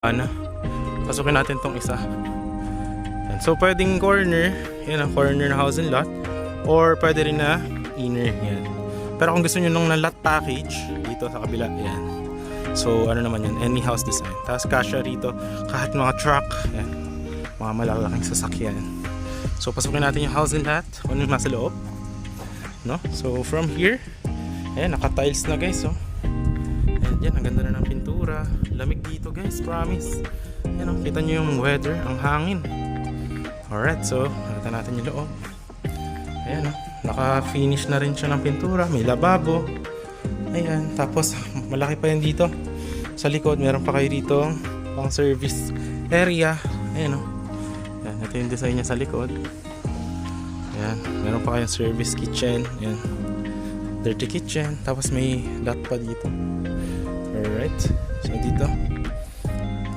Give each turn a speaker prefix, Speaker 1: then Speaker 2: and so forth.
Speaker 1: Ano, pasukin natin tong isa. Yan. So pwedeng corner, yan ang corner na house and lot, or pwede rin na inner, yan. Pero kung gusto nyo nung na lot package, dito sa kabila, yan. So ano naman yan, any house design. Tapos kasya rito, kahit mga truck, yan, mga malalaking sasakyan. So pasukin natin yung house and lot, kung ano yung nasa loob, no? So from here, ayan, naka-tiles na guys, oh. And yan, ang ganda na ng pintura. Lamig dito guys, promise. Yan, oh, kita nyo yung weather, ang hangin. Alright, so nakita natin yung loob. Ayan, oh, naka-finish na rin siya ng pintura. May lababo. Ayan, tapos malaki pa yan dito. Sa likod, meron pa kayo dito pang service area. Ayan, oh. Ayan, ito yung design niya sa likod. Ayan, meron pa kayong service kitchen. Ayan, dirty kitchen. Tapos may lot pa dito. Alright, so dito